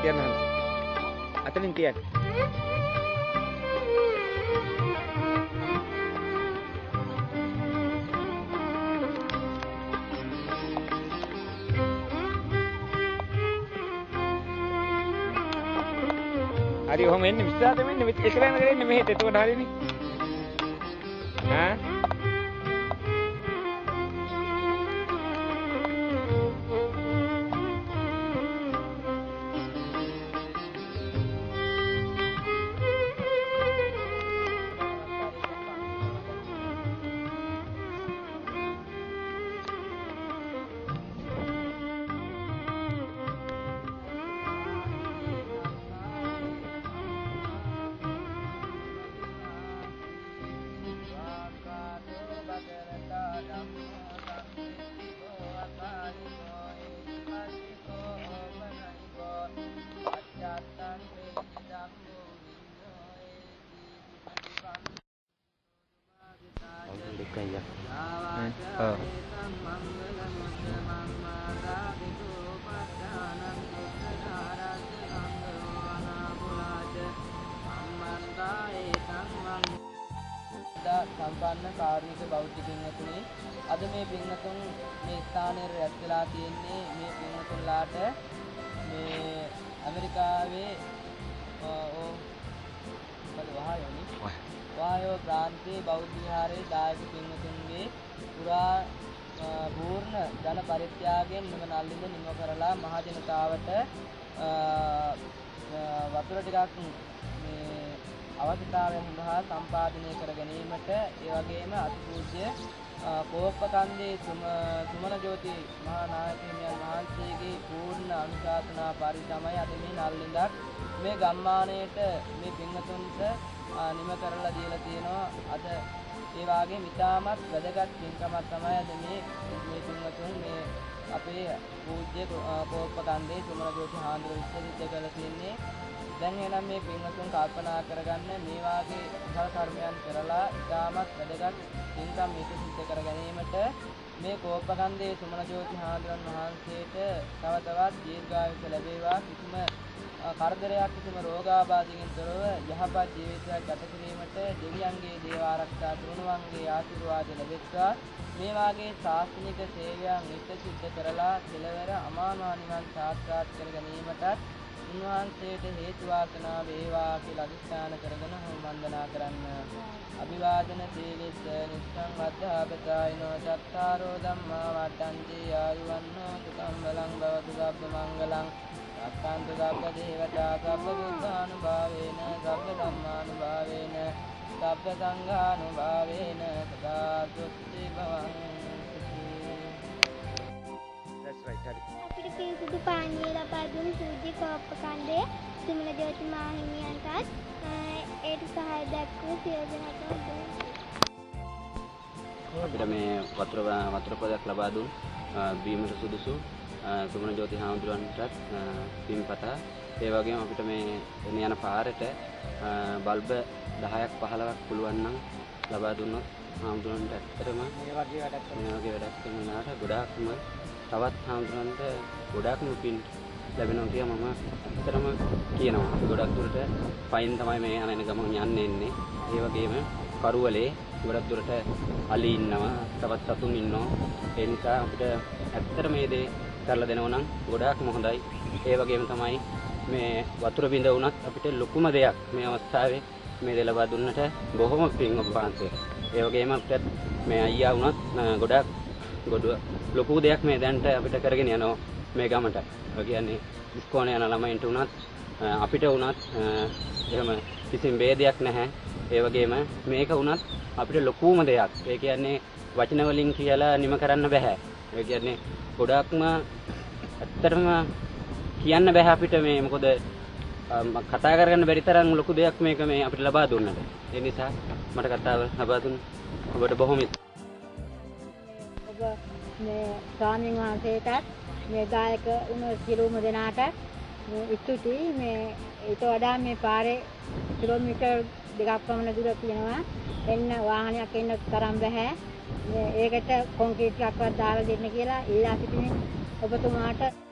තියන්න හන්ද. අතනින් තියන්න. හරි ඔහොම එන්න විශ්වාසෙ මෙන්න එක ලෑනකට එන්න මෙහෙට එතකොට හරිනේ. ඈ සම්පන්න කාර්මික බෞද්ධ පින්වතුනි අද මේ පින්වතුන් මේ ස්ථානයේ රැස් වෙලා තියෙන්නේ මේ පින්වතුන්ලාට මේ ඇමරිකාවේ වහයෝ ප්‍රාන්තයේ බෞද්ධ විහාරයේ දායක පින්වතුන්ගේ පුරා පූර්ණ ධන පරිත්‍යාගයෙන් මෙම නල්ලින්ද නිම කරලා මහ ජනතාවට වතුර ටිකක් මේ අවශ්‍යතාවය සඳහා සම්පාදනය කර ගැනීමට ඒ වගේම අතිපූජ්‍ය කෝප්පකන්දේ සුමන ජෝති මහා නායකයන් වහන්සේගේ පූර්ණ අනුශාසනා පරිදමයි අද මේ නල්ලින්දක් මේ ගම්මානයේට මේ පින්වතුන්ට නිම කරලා දීලා තියෙනවා. අද ඒ වගේම ඉතාමත් වැදගත් පින්කමක් තමයි අද මේ පින්වතුන් මේ අපේ පූජ්‍ය කෝප්පකන්දේ සුමන ජෝති හාමුදුරුවෝ සිද්ධ කරලා තියෙන්නේ. දැන් එනම් මේ පින්වතුන් කල්පනා කරගන්න මේ වාගේ කුසල කර්මයන් කරලා ඉතාමත් වැදගත් පින්කම් මේක සිද්ධ කර ගැනීමට මේ කෝප්පකන්දේ සුමන ජෝති හාමුදුරන් වහන්සේට තව තවත් දීර්ඝායුෂ ලැබේවා. කිසිම කරදරයක් කිසිම රෝගාබාධකින් තොරව යහපත් ජීවිතයක් ගත කිරීමට දෙවියන්ගේ දේව ආරක්ෂා තුනුවන්ගේ ආශිර්වාද ලැබෙත්වා. මේ වාගේ ශාස්ත්‍රීය සේවයන් නිත්‍ය සිද්ධ කරලා කෙලවර අමාමහ නිවන් සාක්ෂාත් කර ගැනීමටත් උන්වහන්සේට හේතු වාසනා වේවා කියලා අදිස්ථාන කරගෙන වන්දනා කරන්න. අභිවාදන සීලිස්ස නිස්සං වද්ධාපචායිනෝ චත්තාරෝ ධම්මා වඩ්ඩන්ති ආයුවන්නෝ සුඛං බලං භවතු සබ්බ මංගලං අක්ඛන්ත සබ්බ දේවතා සබ්බ බුද්ධානුභාවේන සබ්බ ධම්මානුභාවේන සබ්බ සංඝානුභාවේන සදා සුත්ති භවං. That's right, හරි. අපිට පිරිසිදු පානීය ලබා දුන් පූජ්‍ය කෝප්පකන්දේ සුමන ජෝති මාහිමියන්ටත් ඒට සහාය දක්වන සියලු දෙනාටම අපිට මේ වතුර පොදයක් ලබා දුන් බීමට සුදුසු සුමන ජෝති හාමුදුරන්ටත් පින්පතා ඒ වගේම අපිට මේ යන පාරට බල්බ 10ක් 15ක් පුළුවන් නම් ලබා දුන්නොත් හාමුදුරන්ට ඇත්තටම මේ වගේ වැඩක් කරනවාට ගොඩාක්ම තවත් හාමුදුරන්ට ගොඩාක්ම පින් ලැබෙනවා කියලා මම ඇත්තටම කියනවා. අපි ගොඩක් දුරට පයින් තමයි මේ යන ගමන් යන්නේ. ඒ වගේම කරුවලේ ගොඩක් දුරට අලි ඉන්නවා, තවත් සතුන් ඉන්නවා. ඒ නිසා අපිට ඇත්තට මේ දේ කරලා දෙනවා නම් ගොඩාක්ම හොඳයි. ඒ වගේම තමයි මේ වතුර බිඳ වුණත් අපිට ලොකුම දෙයක් මේ අවස්ථාවේ මේ දේ ලබා දුන්නට බොහොම පින් ඔබ වහන්සේ. ඒ වගේම අපිට මේ අයියා වුණත් ගොඩක් ලොකු දෙයක් මේ දැන්ට අපිට කරගෙන යනවා මේ ගමට. ඒ කියන්නේ ඉස්කෝලේ යන ළමයින්ට උනත් අපිට උනත් එහෙම කිසිම ભેදයක් නැහැ. ඒ වගේම මේක උනත් අපිට ලොකුම දෙයක්. ඒ කියන්නේ වචන වලින් කියලා නිම කරන්න බෑ. ඒ කියන්නේ ගොඩක්ම ඇත්තටම කියන්න බෑ අපිට මේ මොකද කතා කරගන්න බැරි තරම් ලොකු දෙයක් මේක මේ අපිට ලබා දුන්නද. ඒ නිසා මට කතාව ලබා දුන්න ඔබට බොහොම ඔබ මේ ස්වාමීන් වහන්සේටත් මේ දායක වුණු සියලුම දෙනාට ස්තුතියි. මේ ඊට වඩා මේ පාරේ කිලෝමීටර් 2ක් පමණ දුර තියෙනවා. එන්න වාහනයක් එන්න තරම් බෑ. ඒකට කොන්ක්‍රීට් එකක්වත් දාලා දෙන්න කියලා ඉල්ලා සිටින්නේ ඔබතුමාට.